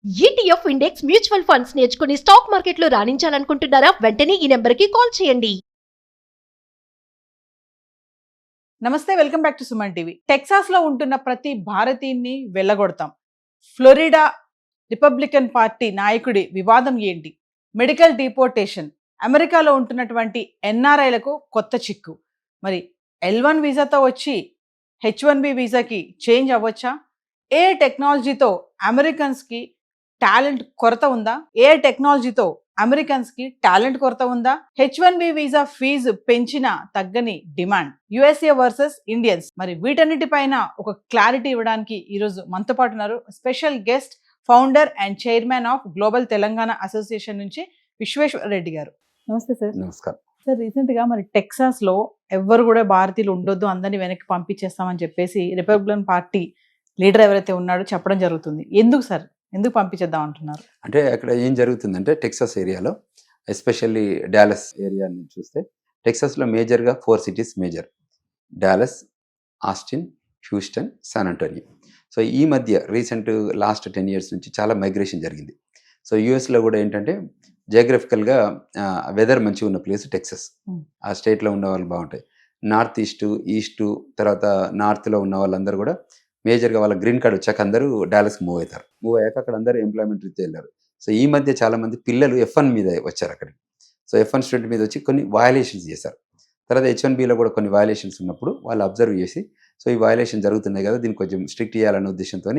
ETF index mutual funds నేర్చుకుని stock మార్కెట్లో రాణించాలనుకుంటున్నారా? వెంటనే ఈ నెంబర్కి కాల్ చేయండి. నమస్తే, welcome back to Suman TV. Texas లో ఉంటున్న ప్రతి భారతీయుని వెళ్ళగొడతాం. ఫ్లోరిడా రిపబ్లికన్ పార్టీ నాయకుడి వివాదం ఏంటి? మెడికల్ డిపోర్టేషన్, అమెరికాలో ఉంటున్నటువంటి ఎన్ఆర్ఐలకు కొత్త చిక్కు. మరి L1 వీసాతో వచ్చి H1B వీసాకి చేంజ్ అవ్వచ్చా? ఏ టెక్నాలజీతో అమెరికన్స్కి టాలెంట్ కొరత ఉందా? ఏ టెక్నాలజీతో అమెరికన్స్ కి టాలెంట్ కొరత ఉందా? H1B వీసా ఫీజు పెంచిన తగ్గని డిమాండ్, USA వర్సెస్ ఇండియన్స్. మరి వీటన్నిటిపైన ఒక క్లారిటీ ఇవ్వడానికి ఈరోజు మనతో పాటు ఉన్నారు special guest, founder and chairman of global Telangana association నుంచి విశ్వేశ్వర రెడ్డి గారు. నమస్తే సార్. నమస్కారం సార్, రీసెంట్ గా మరి టెక్సాస్ లో ఎవ్వరు కూడా భారతీయులు ఉండొద్దు, అందరినీ వెనక్కి పంపించేస్తామని చెప్పేసి రిపబ్లికన్ పార్టీ లీడర్ ఎవరైతే ఉన్నాడో చెప్పడం జరుగుతుంది. ఎందుకు సార్, ఎందుకు పంపించేద్దాం అంటున్నారు? అంటే అక్కడ ఏం జరుగుతుందంటే టెక్సాస్ ఏరియాలో, ఎస్పెషల్లీ డాలస్ ఏరియాని చూస్తే టెక్సాస్లో మేజర్గా 4 cities major: Dallas, Austin, Houston, San Antonio. So ఈ మధ్య రీసెంట్ లాస్ట్ 10 years నుంచి చాలా మైగ్రేషన్ జరిగింది. సో యూఎస్లో కూడా ఏంటంటే జియోగ్రఫికల్గా వెదర్ మంచిగా ఉన్న ప్లేస్ టెక్సాస్. ఆ స్టేట్లో ఉన్న వాళ్ళు బాగుంటాయి. నార్త్ ఈస్టు తర్వాత నార్త్లో ఉన్న వాళ్ళందరూ కూడా మేజర్గా వాళ్ళ గ్రీన్ కార్డ్ వచ్చాక అందరూ డాలస్కి మూవ్ అవుతారు. మూవ్ అయ్యాక అక్కడ అందరూ ఎంప్లాయ్మెంట్ రీత్యా వెళ్ళారు. సో ఈ మధ్య చాలామంది పిల్లలు F1 మీద వచ్చారు అక్కడికి. సో F1 స్టూడెంట్ మీద వచ్చి కొన్ని వయలేషన్స్ చేశారు. తర్వాత H1Bలో కూడా కొన్ని వయలేషన్స్ ఉన్నప్పుడు వాళ్ళు అబ్జర్వ్ చేసి, సో ఈ వయలేషన్ జరుగుతున్నాయి కదా, దీన్ని కొంచెం స్ట్రిక్ట్ చేయాలనే ఉద్దేశంతో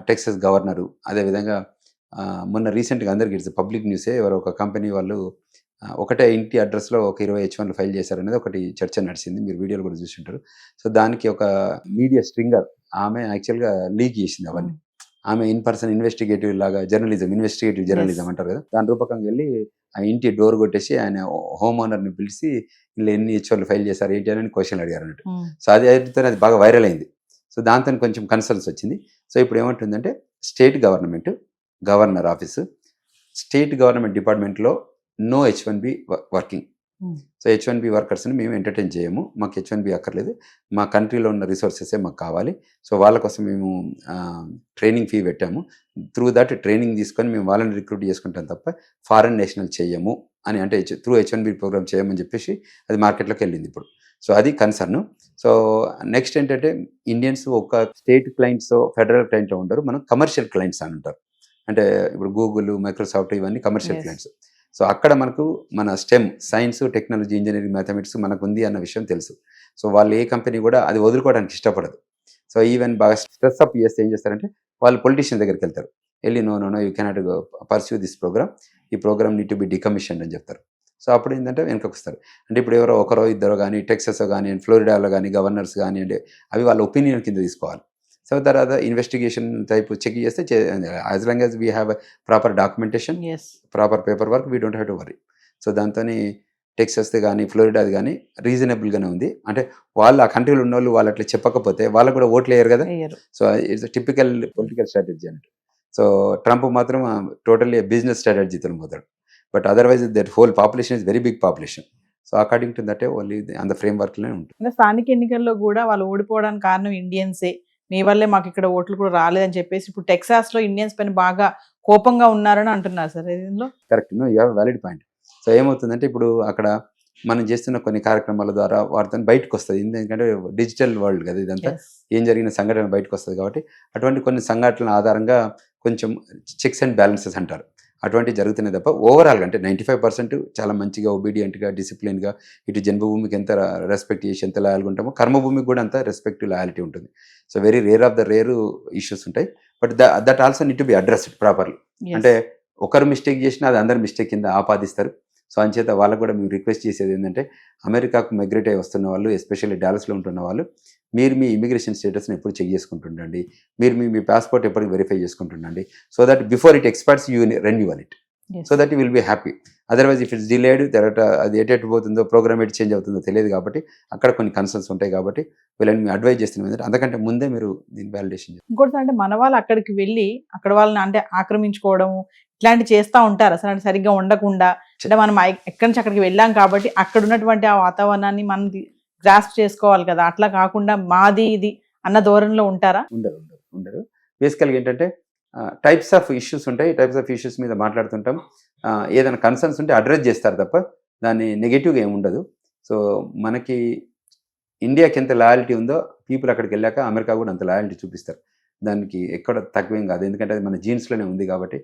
టెక్సాస్ గవర్నరు, అదేవిధంగా మొన్న రీసెంట్గా అందరికీ ఇట్స్ పబ్లిక్ న్యూసే, ఎవరో ఒక కంపెనీ వాళ్ళు ఒకటే ఇంటి అడ్రస్లో ఒక 20 H1 ఫైల్ చేశారనేది ఒకటి చర్చ నడిచింది. మీరు వీడియోలు కూడా చూసింటారు. సో దానికి ఒక మీడియా స్ట్రింగర్ ఆమె యాక్చువల్గా లీక్ చేసింది అవన్నీ. ఆమె ఇన్ పర్సన్ ఇన్వెస్టిగేటివ్ లాగా ఇన్వెస్టిగేటివ్ జర్నలిజం అంటారు కదా, దాని రూపకంగా వెళ్ళి ఆ ఇంటి డోర్ కొట్టేసి ఆయన హోమ్ ఓనర్ని పిలిచి ఇలా ఎన్ని H1 ఫైల్ చేశారు ఏంటి అని క్వశ్చన్ అడిగారు అన్నట్టు. సో అది అయితే అది బాగా వైరల్ అయింది. సో దాంతో కొంచెం కన్సర్న్స్ వచ్చింది. సో ఇప్పుడు ఏమంటుందంటే state governor office, state government డిపార్ట్మెంట్లో no H1B working. So H1B వర్కర్స్ని మేము ఎంటర్టైన్ చేయము, మాకు H1B అక్కర్లేదు, మా కంట్రీలో ఉన్న రిసోర్సెసే మాకు కావాలి. సో వాళ్ళ కోసం మేము ట్రైనింగ్ ఫీ పెట్టాము, త్రూ దట్ ట్రైనింగ్ తీసుకొని మేము వాళ్ళని రిక్రూట్ చేసుకుంటాం తప్ప ఫారెన్ నేషనల్ చేయము అని, అంటే త్రూ H1B ప్రోగ్రామ్ చేయమని చెప్పేసి అది మార్కెట్లోకి వెళ్ళింది ఇప్పుడు. సో అది కన్సర్న్. సో నెక్స్ట్ ఏంటంటే ఇండియన్స్ ఒక స్టేట్ క్లయింట్స్ ఫెడరల్ క్లయింట్లో ఉండరు, మనం కమర్షియల్ క్లయింట్స్ అని ఉంటారు. అంటే ఇప్పుడు గూగుల్, మైక్రోసాఫ్ట్ ఇవన్నీ కమర్షియల్ క్లయింట్స్. సో అక్కడ మనకు మన stem, science, technology, engineering, mathematics మనకు ఉంది అన్న విషయం తెలుసు. సో వాళ్ళు ఏ కంపెనీ కూడా అది వదులుకోవడానికి ఇష్టపడదు. సో ఈవెన్ బాగా స్ట్రెస్ అప్ చేస్తే ఏం చేస్తారంటే వాళ్ళు పొలిటీషియన్ దగ్గరికి వెళ్తారు, వెళ్ళి no you cannot pursue this program, ఈ program need to be decommissioned అని చెప్తారు. సో అప్పుడు ఏంటంటే వెనకకు వస్తారు. అంటే ఇప్పుడు ఎవరో ఒకరో ఇద్దరు కానీ టెక్సాస్ కానీ ఫ్లోరిడాలో కానీ గవర్నర్స్ కానివ్వండి, అవి వాళ్ళ ఒపీనియన్ కింద తీసుకోవాలి. సో తర్వాత ఇన్వెస్టిగేషన్ టైప్ చెక్ చేస్తే as long as we have proper documentation, proper paper work, we don't have to worry. So దాంతో టెక్సాస్ది కానీ ఫ్లోరిడాది కానీ రీజనబుల్గానే ఉంది. అంటే వాళ్ళు ఆ కంట్రీలో ఉన్న వాళ్ళు అట్లా చెప్పకపోతే వాళ్ళకు కూడా ఓట్లు వేయరు కదా. So it's typical political strategy అన్నట్టు. సో ట్రంప్ మాత్రం టోటల్లీ బిజినెస్ స్ట్రాటజీతో పోతాడు. But otherwise that whole population is very big population. So according to that only అంత ఫ్రేమ్ వర్క్లోనే ఉంటుంది. స్థానిక ఎన్నికల్లో కూడా వాళ్ళు ఓడిపోవడానికి కారణం ఇండియన్సే, మీ వల్లే మాకు ఇక్కడ ఓట్లు కూడా రాలేదని చెప్పేసి ఇప్పుడు టెక్సాస్ లో ఇండియన్స్ పైన బాగా కోపంగా ఉన్నారని అంటున్నారు సార్. దీనిలో correct, you have valid point. So ఏమవుతుందంటే ఇప్పుడు అక్కడ మనం చేస్తున్న కొన్ని కార్యక్రమాల ద్వారా వాటితో బయటకు వస్తుంది. ఎందుకంటే డిజిటల్ వరల్డ్ కదా ఇదంతా, ఏం జరిగిన సంఘటన బయటకు వస్తుంది కాబట్టి అటువంటి కొన్ని సంఘటనల ఆధారంగా కొంచెం చెక్స్ అండ్ బ్యాలెన్సెస్ అంటారు, అటువంటివి జరుగుతున్నాయి తప్ప ఓవరాల్గా అంటే 95% చాలా మంచిగా ఒబీడియంట్గా డిసిప్లిన్గా ఇటు జన్మభూమికి ఎంత రెస్పెక్ట్ చేసి ఎంత లాయల్గా ఉంటామో కర్మభూమికి కూడా అంత రెస్పెక్ట్ లాయాలిటీ ఉంటుంది. So very rare of the rare issues ఉంటాయి. But that also need to be addressed properly. అంటే ఒకరు మిస్టేక్ చేసినా అది అందరు మిస్టేక్ కింద ఆపాదిస్తారు. సో అంచేత వాళ్ళకు కూడా మేము రిక్వెస్ట్ చేసేది ఏంటంటే అమెరికాకు మైగ్రేట్ అయి వస్తున్న వాళ్ళు, ఎస్పెషల్లీ డాలస్లో ఉంటున్న వాళ్ళు, మీరు మీ ఇమిగ్రేషన్ స్టేటస్ని ఎప్పుడు చెక్ చేసుకుంటుండండి, మీరు మీ పాస్పోర్ట్ ఎప్పటికి వెరిఫై చేసుకుంటుండండి. So that before it expires you renewal it, so that you will be happy. Otherwise if it's delayed, తర్వాత అది ఎటు పోతుందో, ప్రోగ్రామ్ ఎటు చేంజ్ అవుతుందో తెలియదు కాబట్టి అక్కడ కొన్ని కన్సర్న్స్ ఉంటాయి. కాబట్టి వీళ్ళని మేము అడ్వైజ్ చేస్తున్నాం ఏంటంటే అంతకంటే ముందే మీరు దీన్ని వ్యాలిడేషన్ చేయాలి. ఇంకోటి అంటే మన వాళ్ళు అక్కడికి వెళ్ళి అక్కడ వాళ్ళని అంటే ఆక్రమించుకోవడం ఇట్లాంటివి చేస్తూ ఉంటారు. అసలు అంటే సరిగ్గా ఉండకుండా, అంటే మనం ఎక్కడి నుంచి అక్కడికి వెళ్ళాం కాబట్టి అక్కడ ఉన్నటువంటి ఆ వాతావరణాన్ని మనం గ్రాస్ప్ చేసుకోవాలి కదా, అట్లా కాకుండా మాది ఇది అన్న ధోరణిలో ఉంటారా? ఉండరు. బేసికల్గా ఏంటంటే టైప్స్ ఆఫ్ ఇష్యూస్ ఉంటాయి. టైప్స్ ఆఫ్ ఇష్యూస్ మీద మాట్లాడుతుంటాం. ఏదైనా కన్సర్న్స్ ఉంటే అడ్రస్ చేస్తారు తప్ప దాన్ని నెగటివ్గా ఏమి ఉండదు. సో మనకి ఇండియాకి ఎంత లాయల్టీ ఉందో పీపుల్ అక్కడికి వెళ్ళాక అమెరికా కూడా అంత లాయల్టీ చూపిస్తారు. దానికి ఎక్కడ తక్కువేం కాదు, ఎందుకంటే అది మన జీన్స్లోనే ఉంది కాబట్టి.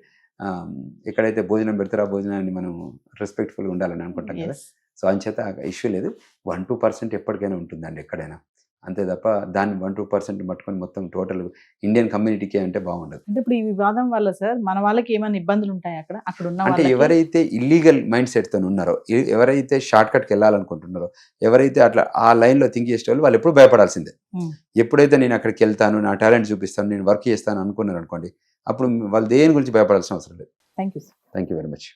ఎక్కడైతే భోజనం పెడతారో ఆ భోజనాన్ని మనం రెస్పెక్ట్ఫుల్గా ఉండాలని అనుకుంటాం కదా. Yes. సో అంచేత ఇష్యూ లేదు. 1-2% ఎప్పటికైనా ఉంటుందండి ఎక్కడైనా, అంతే తప్ప దాన్ని 1-2% పట్టుకొని మొత్తం టోటల్ ఇండియన్ కమ్యూనిటీకే అంటే బాగుండదు. అంటే ఇప్పుడు ఈ వివాదం వల్ల సార్ మన వాళ్ళకి ఏమైనా ఇబ్బందులు ఉంటాయి అక్కడ ఉన్న అంటే వాళ్ళకి? ఎవరైతే ఇల్లీగల్ మైండ్ సెట్తో ఉన్నారో, ఎవరైతే షార్ట్ కట్కి వెళ్ళాలనుకుంటున్నారో, ఎవరైతే అట్లా ఆ లైన్లో థింక్ చేసే వాళ్ళు ఎప్పుడు భయపడాల్సిందే. Hmm. ఎప్పుడైతే నేను అక్కడికి వెళ్తాను, నా టాలెంట్ చూపిస్తాను, నేను వర్క్ చేస్తాను అనుకున్నారు అనుకోండి, అప్పుడు వాళ్ళు దేని గురించి భయపడాల్సిన అవసరం లేదు. Thank you sir. Thank you very much.